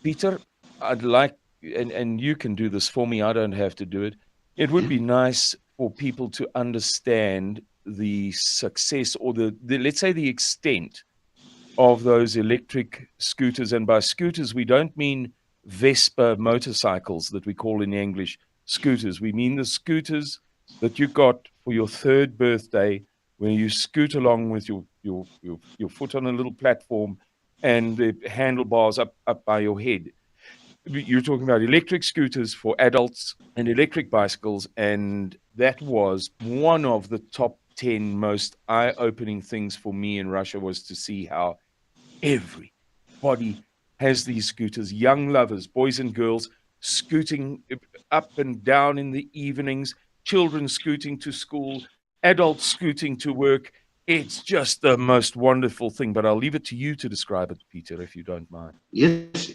Peter, I'd like, and you can do this for me, I don't have to do it. It would be nice for people to understand the success or the let's say the extent of those electric scooters. And by scooters, we don't mean Vespa motorcycles that we call in English scooters. We mean the scooters that you got for your third birthday, where you scoot along with your foot on a little platform and the handlebars up by your head. You're talking about electric scooters for adults and electric bicycles, and that was one of the top 10 most eye-opening things for me in Russia, was to see how everybody has these scooters, young lovers, boys and girls, scooting up and down in the evenings, children scooting to school, adults scooting to work. It's just the most wonderful thing, but I'll leave it to you to describe it, Peter, if you don't mind. Yes,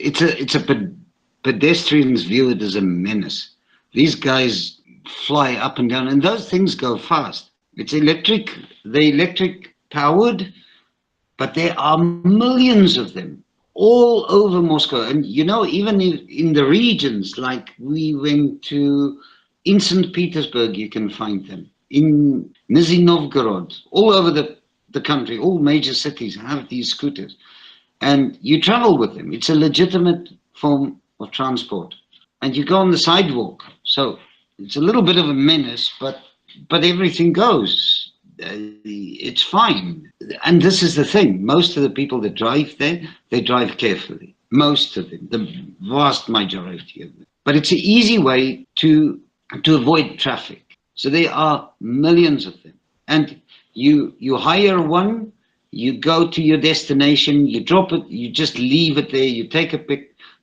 pedestrians view it as a menace. These guys fly up and down, and those things go fast. It's electric, they're electric powered, but there are millions of them all over Moscow. And you know, even in the regions, like we went to, in St. Petersburg, you can find them. In Nizhny Novgorod, all over the country, all major cities have these scooters. And you travel with them. It's a legitimate form of transport. And you go on the sidewalk. So it's a little bit of a menace, but everything goes. It's fine. And this is the thing. Most of the people that drive there, they drive carefully. Most of them, the vast majority of them. But it's an easy way to avoid traffic. So there are millions of them. And you hire one, you go to your destination, you drop it, you just leave it there, you take a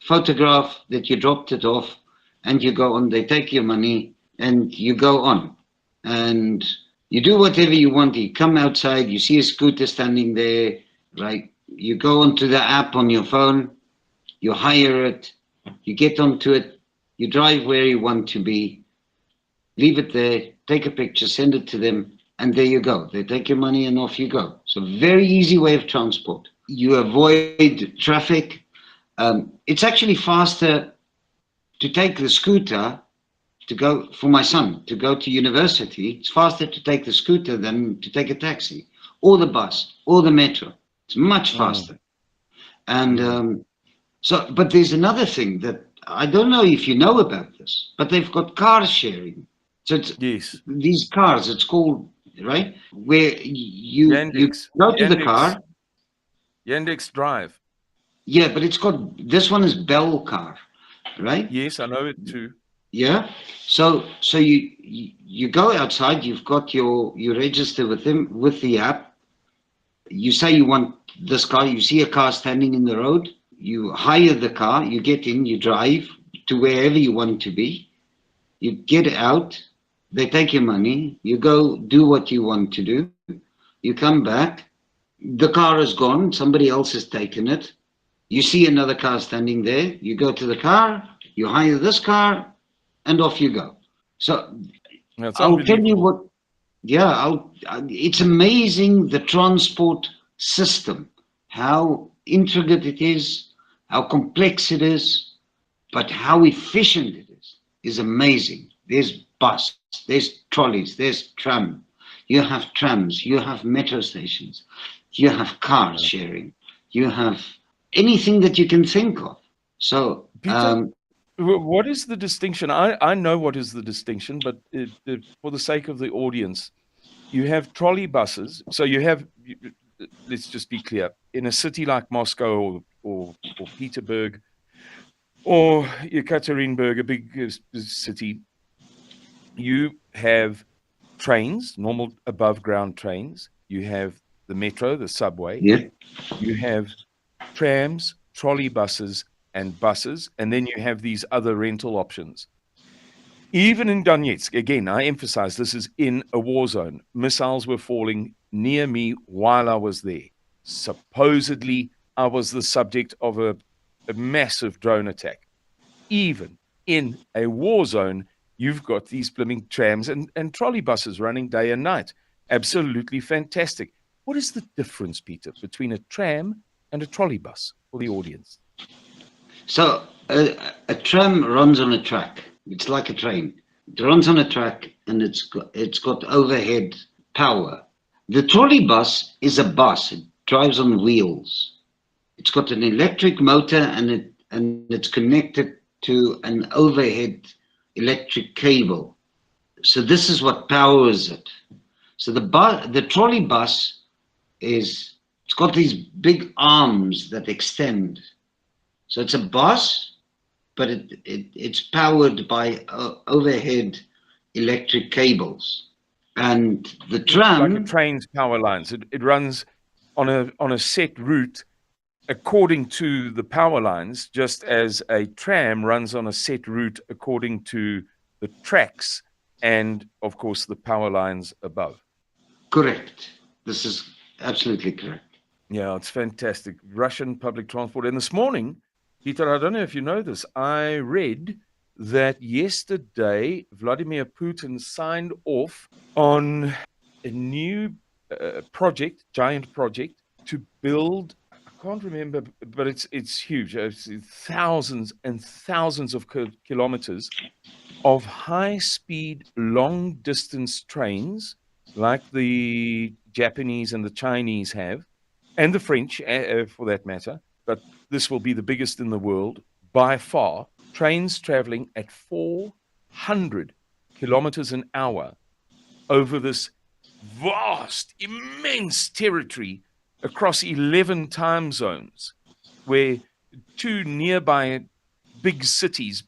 photograph that you dropped it off, and you go on. They take your money and you go on. And you do whatever you want. You come outside, you see a scooter standing there, right? You go onto the app on your phone, you hire it, you get onto it, you drive where you want to be, leave it there, take a picture, send it to them, and there you go. They take your money and off you go. So very easy way of transport. You avoid traffic. It's actually faster to take the scooter to go, for my son, to go to university. It's faster to take the scooter than to take a taxi or the bus or the metro. It's much faster. And so, but there's another thing that I don't know if you know about this, but they've got car sharing. So it's these cars, it's called, right, where you go to the car. Yandex Drive. Yeah, but it's got, this one is Bell Car, right? Yes, I know it too. Yeah. So you go outside, you've got you register with them, with the app. You say you want this car, you see a car standing in the road, you hire the car, you get in, you drive to wherever you want to be, you get out, they take your money, you go do what you want to do, you come back, the car is gone, somebody else has taken it, you see another car standing there, you go to the car, you hire this car, and off you go. So I'll tell you what, yeah, it's amazing, the transport system, how intricate it is, how complex it is, but how efficient it is amazing. There's bus, there's trolleys, there's tram. You have trams, you have metro stations, you have car sharing, you have anything that you can think of. So, Peter, what is the distinction? I know what is the distinction, but for the sake of the audience, you have trolley buses. So you have, let's just be clear, in a city like Moscow or Petersburg or Yekaterinburg, a big city, you have trains, normal above ground trains. You have the metro, the subway. Yeah. You have trams, trolley buses, and buses, and then you have these other rental options. Even in Donetsk, again, I emphasize this is in a war zone. Missiles were falling near me while I was there. Supposedly, I was the subject of a massive drone attack. Even in a war zone, you've got these blooming trams and trolley buses running day and night. Absolutely fantastic. What is the difference, Peter, between a tram and a trolley bus for the audience? So a tram runs on a track. It's like a train. It runs on a track and it's got overhead power. The trolley bus is a bus. It drives on wheels. It's got an electric motor and it's connected to an overhead electric cable. So this is what powers it. So the trolley bus it's got these big arms that extend. So it's a bus, but it's powered by overhead electric cables. And the tram, like a train's power lines. It runs on a set route according to the power lines, just as a tram runs on a set route according to the tracks and, of course, the power lines above. correct. This is absolutely correct. Yeah, it's fantastic. Russian public transport. And this morning, Peter, I don't know if you know this, I read that yesterday Vladimir Putin signed off on a new project, giant project, to build, I can't remember, but it's huge. It's thousands and thousands of kilometers of high-speed, long-distance trains like the Japanese and the Chinese have, and the French, for that matter. But this will be the biggest in the world by far. Trains traveling at 400 kilometers an hour over this vast, immense territory across 11 time zones, where two nearby big cities,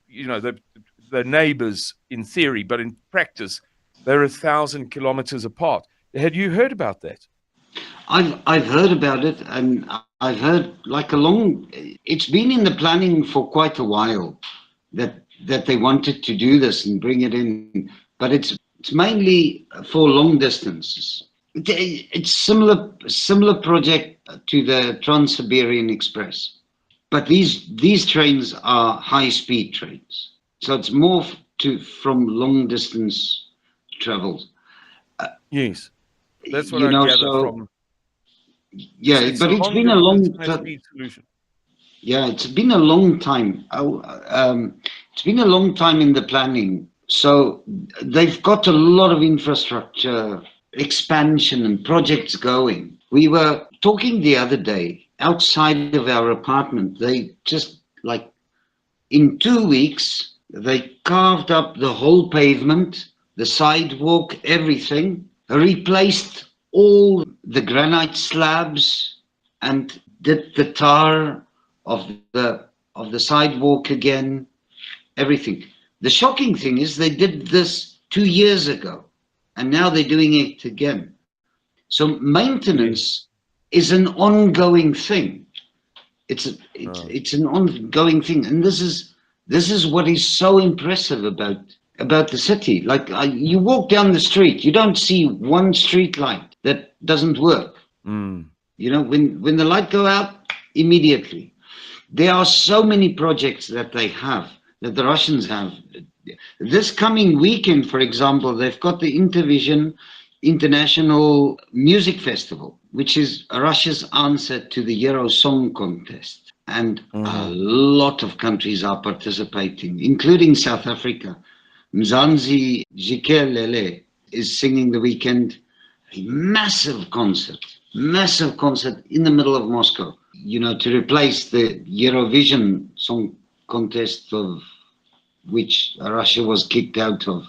they're neighbors in theory, but in practice, they're 1,000 kilometers apart. Had you heard about that? I've heard about it, and I've heard it's been in the planning for quite a while that they wanted to do this and bring it in, but it's mainly for long distances. It's similar project to the Trans-Siberian Express, but these trains are high-speed trains, so it's more from long distance travels. Yes, that's what I gather from. Yeah, but it's been a long solution. Yeah, it's been a long time. It's been a long time in the planning. So they've got a lot of infrastructure expansion and projects going. We were talking the other day outside of our apartment. They just in 2 weeks, they carved up the whole pavement, the sidewalk, everything, replaced all the granite slabs and did the tar of the sidewalk again, everything. The shocking thing is they did this 2 years ago and now they're doing it again. So maintenance is an ongoing thing. It's an ongoing thing, and this is what is so impressive about the city. You walk down the street, you don't see one street light that doesn't work. When the light go out, immediately. There are so many projects that the Russians have. This coming weekend, for example, they've got the Intervision International Music Festival, which is Russia's answer to the Euro Song Contest. And a lot of countries are participating, including South Africa. Mzansi Jikelele is singing the weekend. A massive concert in the middle of Moscow, to replace the Eurovision Song Contest of which Russia was kicked out of.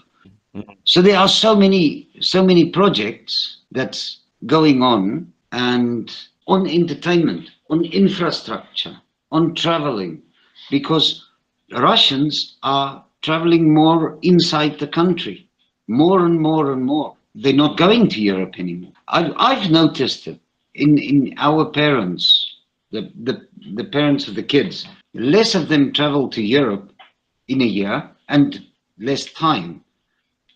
So there are so many projects that's going on, and on entertainment, on infrastructure, on traveling, because Russians are traveling more inside the country, more and more and more. They're not going to Europe anymore. I've noticed it in our parents, the parents of the kids. Less of them travel to Europe in a year and less time.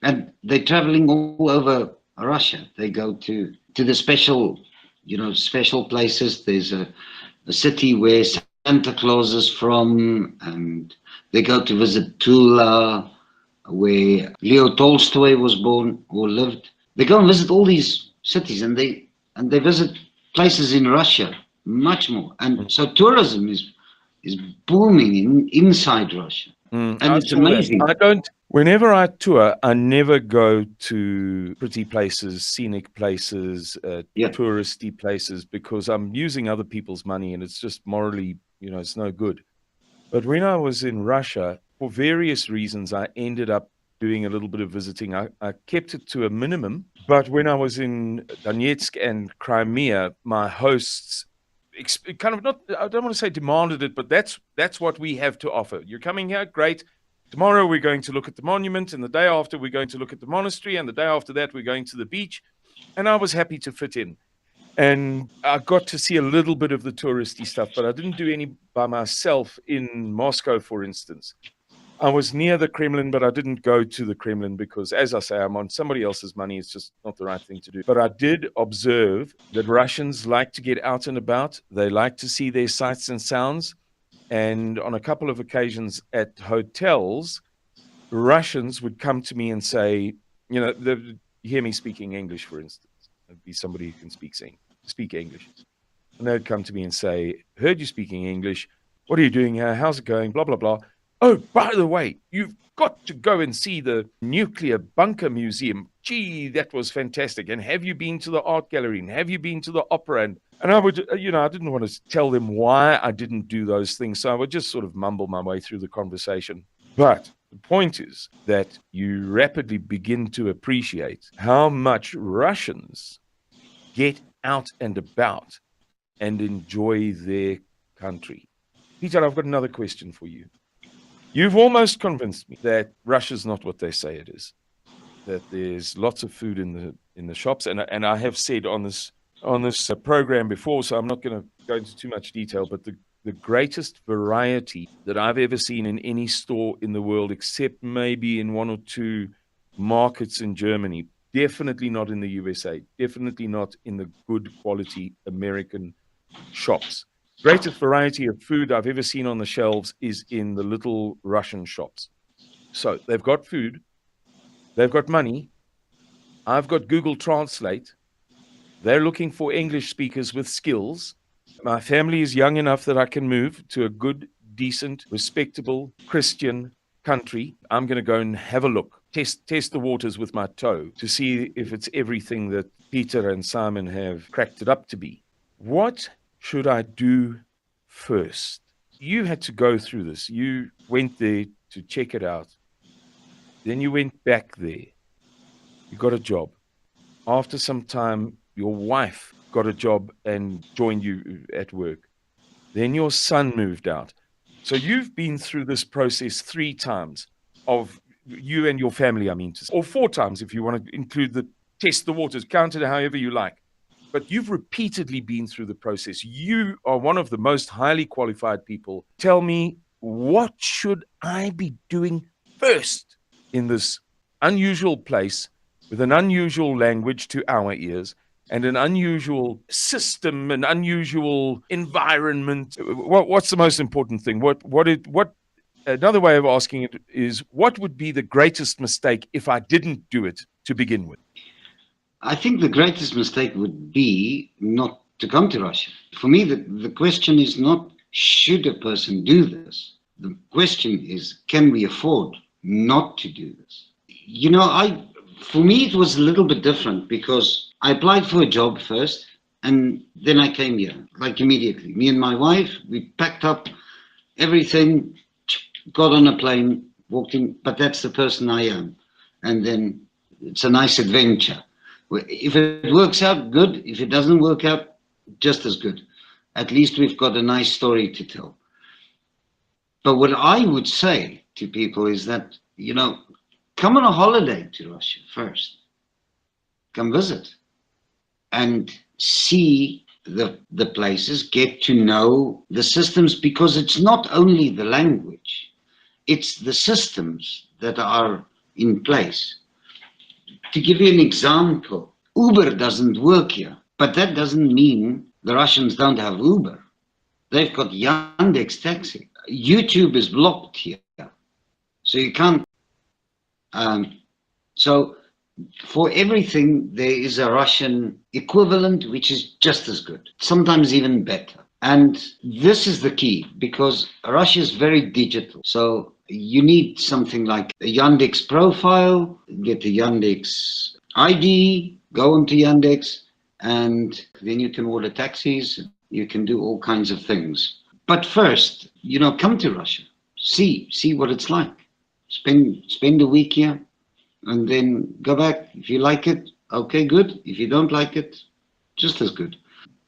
And they're traveling all over Russia. They go to the special places. There's a city where Santa Claus is from, and they go to visit Tula, where Leo Tolstoy was born or lived. They go and visit all these cities, and they visit places in Russia much more. And so tourism is booming inside Russia. And I it's saw that. amazing. I don't. Whenever I tour, I never go to pretty places, scenic places, Yeah. touristy places, because I'm using other people's money, and it's just morally, it's no good. But when I was in Russia, for various reasons, I ended up doing a little bit of visiting. I kept it to a minimum. But when I was in Donetsk and Crimea, my hosts kind of, not, I don't want to say demanded it, but that's what we have to offer. You're coming here, great. Tomorrow we're going to look at the monument, and the day after we're going to look at the monastery, and the day after that we're going to the beach. And I was happy to fit in. And I got to see a little bit of the touristy stuff, but I didn't do any by myself in Moscow, for instance. I was near the Kremlin, but I didn't go to the Kremlin because, as I say, I'm on somebody else's money. It's just not the right thing to do. But I did observe that Russians like to get out and about. They like to see their sights and sounds. And on a couple of occasions at hotels, Russians would come to me and say, they hear me speaking English, for instance. It'd be somebody who can speak English. And they'd come to me and say, heard you speaking English. What are you doing here? How's it going? Blah, blah, blah. Oh, by the way, you've got to go and see the nuclear bunker museum. Gee, that was fantastic. And have you been to the art gallery? And have you been to the opera? And I would, I didn't want to tell them why I didn't do those things. So I would just sort of mumble my way through the conversation. But the point is that you rapidly begin to appreciate how much Russians get out and about and enjoy their country. Pieter, I've got another question for you. You've almost convinced me that Russia's not what they say it is. That there's lots of food in the shops, and I have said on this program before, so I'm not going to go into too much detail, but the greatest variety that I've ever seen in any store in the world, except maybe in one or two markets in Germany, definitely not in the USA, definitely not in the good quality American shops. Greatest variety of food I've ever seen on the shelves is in the little Russian shops. So they've got food, they've got money, I've got Google Translate, they're looking for English speakers with skills. My family is young enough that I can move to a good, decent, respectable Christian country. I'm going to go and have a look, test the waters with my toe to see if it's everything that Pieter and Simon have cracked it up to be. What should I do first? You had to go through this. You went there to check it out. Then you went back there. You got a job. After some time, your wife got a job and joined you at work. Then your son moved out. So you've been through this process 3 times of you and your family, or 4 times if you want to include the test the waters, count it however you like. But you've repeatedly been through the process. You are one of the most highly qualified people. Tell me, what should I be doing first in this unusual place with an unusual language to our ears and an unusual system, an unusual environment? What's the most important thing? Another way of asking it is, what would be the greatest mistake if I didn't do it to begin with? I think the greatest mistake would be not to come to Russia. For me, the question is not, should a person do this? The question is, can we afford not to do this? For me, it was a little bit different because I applied for a job first and then I came here, like immediately. Me and my wife, we packed up everything, got on a plane, walked in, but that's the person I am. And then it's a nice adventure. If it works out, good. If it doesn't work out, just as good. At least we've got a nice story to tell. But what I would say to people is that, come on a holiday to Russia first. Come visit and see the places, get to know the systems, because it's not only the language, it's the systems that are in place. To give you an example, Uber doesn't work here, but that doesn't mean the Russians don't have Uber. They've got Yandex Taxi. YouTube is blocked here, so you can't. So for everything, there is a Russian equivalent, which is just as good, sometimes even better. And this is the key, because Russia is very digital. So you need something like a Yandex profile, get the Yandex ID, go onto Yandex, and then you can order taxis. You can do all kinds of things. But first, come to Russia, see what it's like. Spend a week here, and then go back. If you like it, okay, good. If you don't like it, just as good.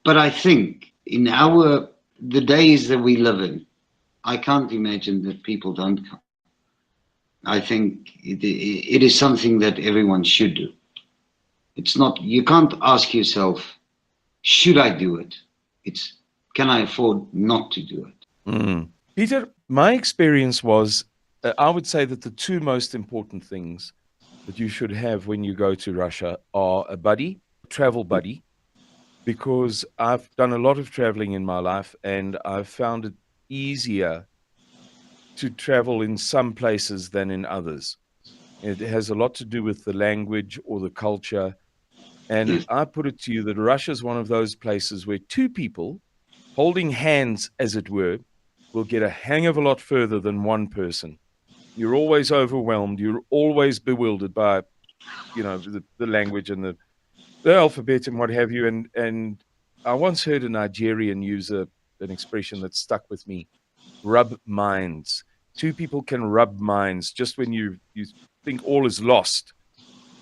But I think in the days that we live in, I can't imagine that people don't come. I think it is something that everyone should do. It's not, you can't ask yourself, should I do it? It's, can I afford not to do it? Mm. Pieter, my experience was, I would say that the two most important things that you should have when you go to Russia are a buddy, travel buddy, because I've done a lot of traveling in my life and I've found it easier to travel in some places than in others. It has a lot to do with the language or the culture. And I put it to you that Russia is one of those places where two people holding hands, as it were, will get a hang of a lot further than one person. You're always overwhelmed. You're always bewildered by, the language and the alphabet and what have you. And I once heard a Nigerian use an expression that stuck with me: rub minds. Two people can rub minds. Just when you think all is lost,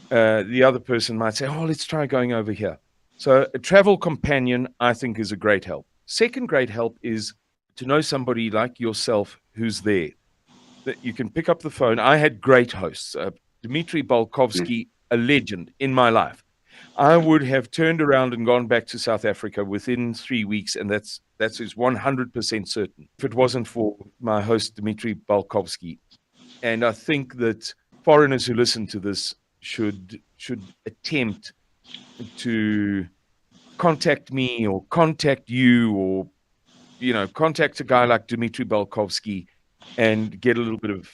the other person might say, oh, let's try going over here. So a travel companion, I think, is a great help. Second great help is to know somebody like yourself who's there, that you can pick up the phone. I had great hosts. Dmitry Balkovsky, a legend in my life. I would have turned around and gone back to South Africa within 3 weeks, and that's 100% certain, if it wasn't for my host, Dmitry Balkovsky. And I think that foreigners who listen to this should attempt to contact me or contact you, or contact a guy like Dmitry Balkovsky and get a little bit of,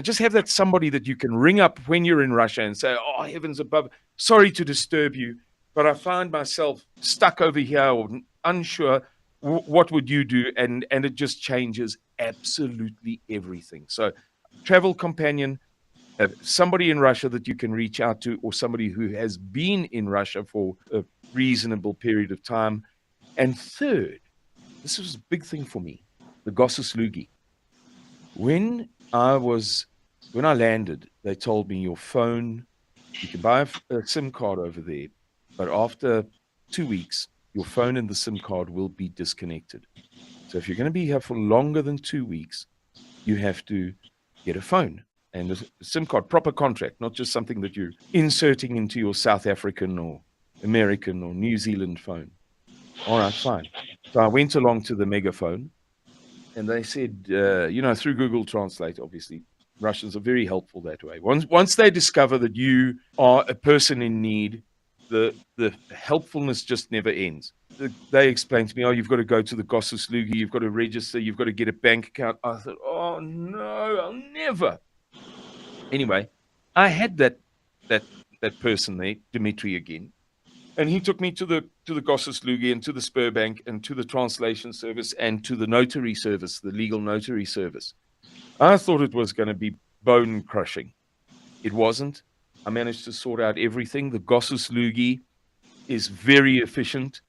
just have that somebody that you can ring up when you're in Russia and say, oh, heavens above, sorry to disturb you, but I find myself stuck over here or unsure. What would you do? And it just changes absolutely everything. So travel companion, somebody in Russia that you can reach out to, or somebody who has been in Russia for a reasonable period of time. And third, this was a big thing for me, the Gosuslugi. When I landed, they told me your phone, you can buy a SIM card over there, but after 2 weeks, your phone and the SIM card will be disconnected. So if you're going to be here for longer than 2 weeks, you have to get a phone and a SIM card, proper contract, not just something that you're inserting into your South African or American or New Zealand phone. All right, fine. So I went along to the megaphone, and they said, through Google Translate, obviously, Russians are very helpful that way. Once they discover that you are a person in need, the helpfulness just never ends. They explained to me, oh, you've got to go to the Gosuslugi, you've got to register, you've got to get a bank account. I thought, oh, no, I'll never. Anyway, I had that person there, Dmitry again, and he took me to the Gosuslugi and to the Spurbank and to the translation service and to the notary service, the legal notary service. I thought it was going to be bone crushing. It wasn't. I managed to sort out everything. The Gosuslugi is very efficient.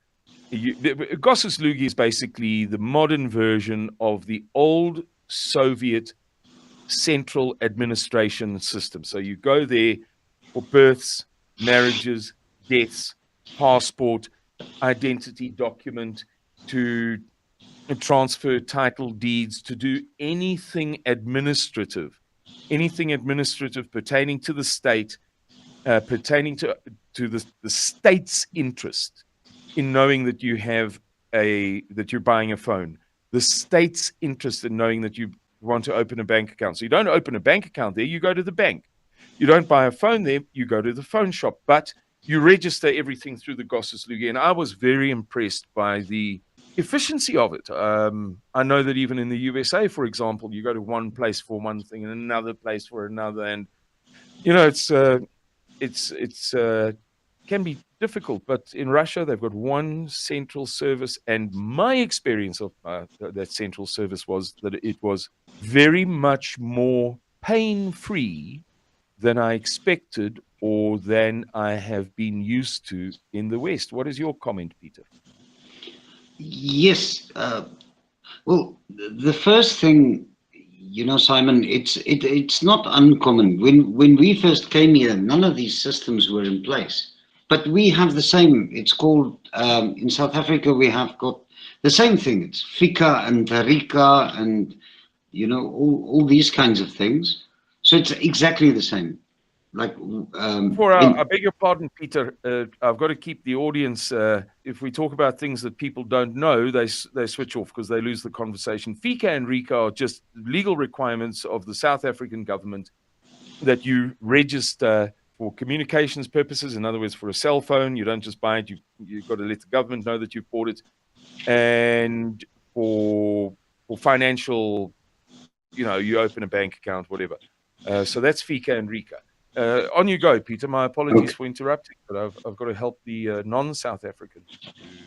Gosuslugi is basically the modern version of the old Soviet central administration system. So you go there for births, marriages, deaths, passport, identity document, to transfer title deeds, to do anything administrative pertaining to the state, pertaining to the state's interest in knowing that that you're buying a phone, the state's interest in knowing that you want to open a bank account. So you don't open a bank account there, you go to the bank. You don't buy a phone there, you go to the phone shop, but you register everything through the Gosuslugi. And I was very impressed by the efficiency of it. I know that even in the USA, for example, you go to one place for one thing and another place for another. And, it's can be difficult. But in Russia, they've got one central service, and my experience of that central service was that it was very much more pain-free than I expected or than I have been used to in the West. What is your comment, Peter? Yes. Well, the first thing, Simon, it's not uncommon. When we first came here, none of these systems were in place. But we have the same. It's called in South Africa. We have got the same thing. It's Fika and Tarika, and all these kinds of things. So it's exactly the same. Like I beg your pardon, Peter. I've got to keep the audience. If we talk about things that people don't know, they switch off because they lose the conversation. Fika and Rika are just legal requirements of the South African government that you register for communications purposes. In other words, for a cell phone, you don't just buy it. You've got to let the government know that you've bought it. And for financial, you open a bank account, whatever. So that's Fika and Rika. On you go, Peter. My apologies for interrupting, but I've got to help the non-South Africans.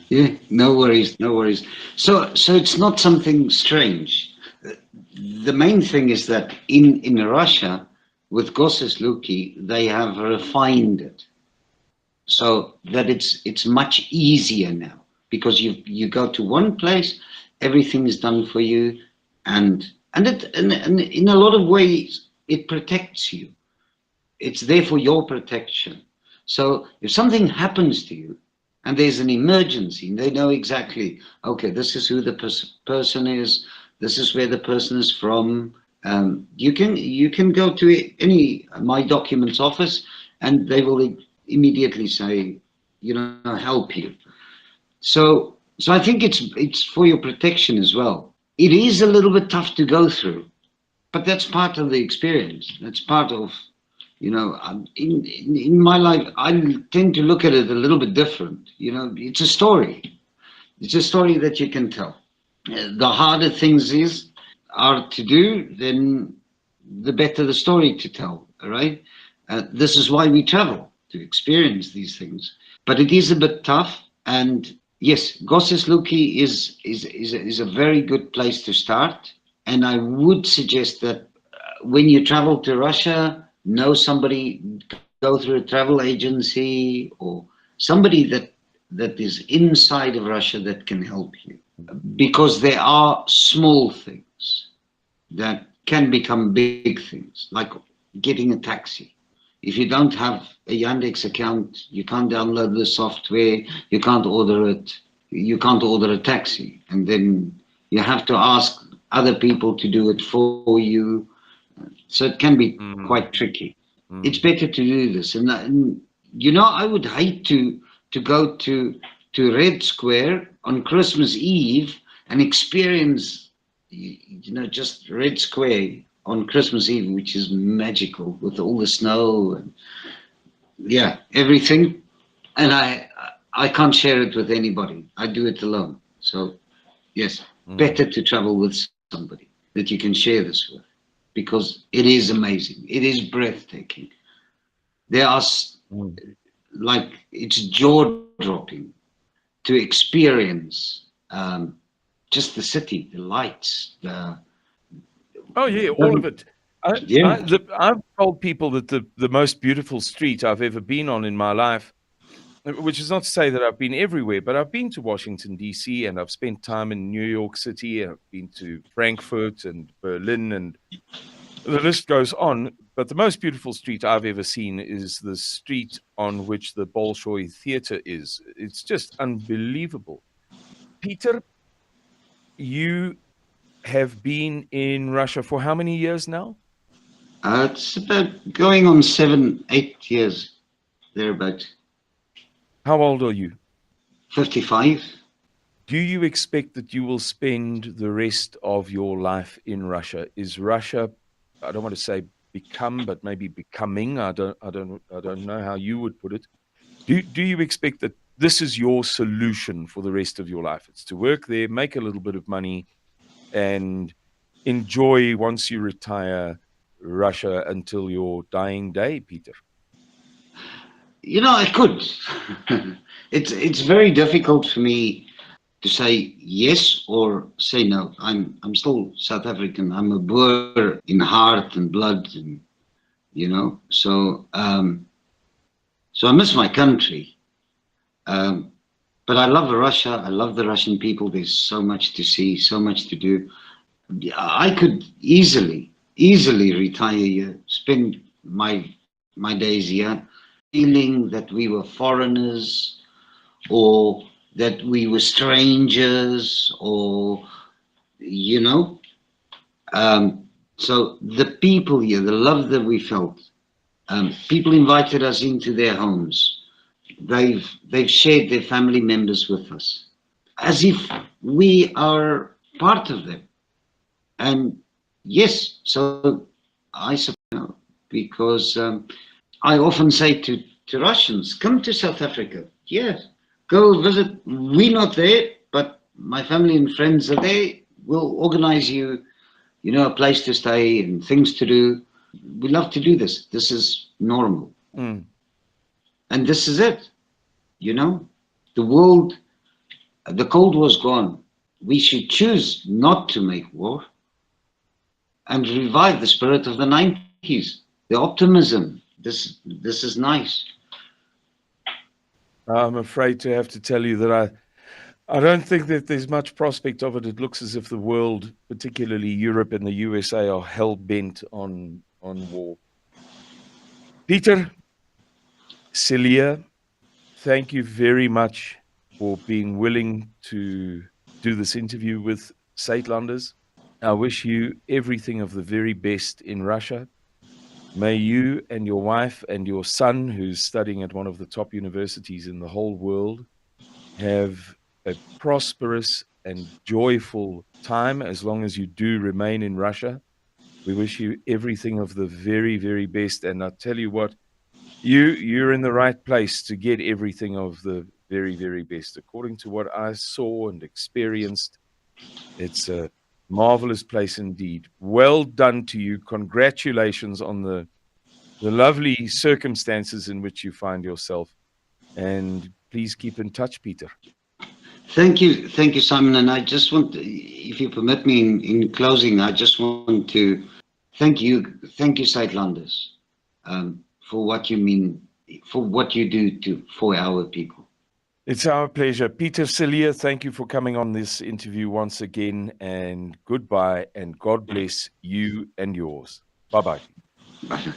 Yeah, no worries, no worries. So it's not something strange. The main thing is that in Russia, with Gosesluki, they have refined it so that it's much easier now, because you go to one place, everything is done for you, and in a lot of ways it protects you. It's there for your protection. So if something happens to you and there's an emergency, and they know exactly, okay, this is who the person is, this is where the person is from. You can go to any My Documents office, and they will immediately say, help you. So I think it's for your protection as well. It is a little bit tough to go through, but that's part of the experience. That's part of, in my life, I tend to look at it a little bit different. It's a story. It's a story that you can tell. The harder things are to do, then the better the story to tell, right? This is why we travel, to experience these things. But it is a bit tough. And yes, Gosesluki is a very good place to start. And I would suggest that when you travel to Russia, know somebody, go through a travel agency or somebody that is inside of Russia that can help you. Because there are small things that can become big things, like getting a taxi. If you don't have a Yandex account, you can't download the software, you can't order it, you can't order a taxi. And then you have to ask other people to do it for you. So it can be quite tricky. It's better to do this. And I would hate to go to Red Square on Christmas Eve and experience, just Red Square on Christmas Eve, which is magical with all the snow and everything. And I can't share it with anybody. I do it alone. So yes, better to travel with somebody that you can share this with, because it is amazing. It is breathtaking. There are it's jaw-dropping to experience just the city, the lights, all of it. I've told people that the most beautiful street I've ever been on in my life, which is not to say that I've been everywhere, but I've been to Washington, D.C., and I've spent time in New York City, and I've been to Frankfurt and Berlin, and the list goes on. But the most beautiful street I've ever seen is the street on which the Bolshoi Theater is. It's just unbelievable. Peter, you have been in Russia for how many years now? It's about going on 7-8 years, thereabout. How old are you? 55. Do you expect that you will spend the rest of your life in Russia? Is Russia, I don't want to say become, but maybe becoming, I don't know how you would put it. Do you expect that this is your solution for the rest of your life? It's to work there, make a little bit of money, and enjoy, once you retire, Russia until your dying day, Peter? You know, I could. It's very difficult for me to say yes or say no. I'm still South African. I'm a Boer in heart and blood, and you know. So I miss my country. But I love Russia. I love the Russian people. There's so much to see, so much to do. I could easily retire here, spend my days here, feeling that we were foreigners or that we were strangers, or you know. So the people here, the love that we felt, people invited us into their homes. They've shared their family members with us, as if we are part of them. And yes, so I suppose, because I often say to Russians, come to South Africa. Yes, go visit. We're not there, but my family and friends are there. We'll organize you, you know, a place to stay and things to do. We love to do this. This is normal. Mm. And this is it. You know, the world, the Cold War's gone. We should choose not to make war and revive the spirit of the 90s, the optimism. This is nice. I'm afraid to have to tell you that I don't think that there's much prospect of it. It looks as if the world, particularly Europe and the USA, are hell-bent on war. Pieter Celliers, thank you very much for being willing to do this interview with Suidlanders. I wish you everything of the very best in Russia. May you and your wife and your son, who's studying at one of the top universities in the whole world, have a prosperous and joyful time as long as you do remain in Russia. We wish you everything of the very, very best. And I'll tell you what, you're in the right place to get everything of the very, very best. According to what I saw and experienced, it's a marvelous place indeed. Well done to you. Congratulations on the lovely circumstances in which you find yourself. And please keep in touch, Pieter. Thank you, Simon. And I just want, if you permit me, in closing, I just want to thank you, Suidlanders, for what you mean, for what you do for our people. It's our pleasure. Pieter Celliers, thank you for coming on this interview once again, and goodbye, and God bless you and yours. Bye-bye. Bye.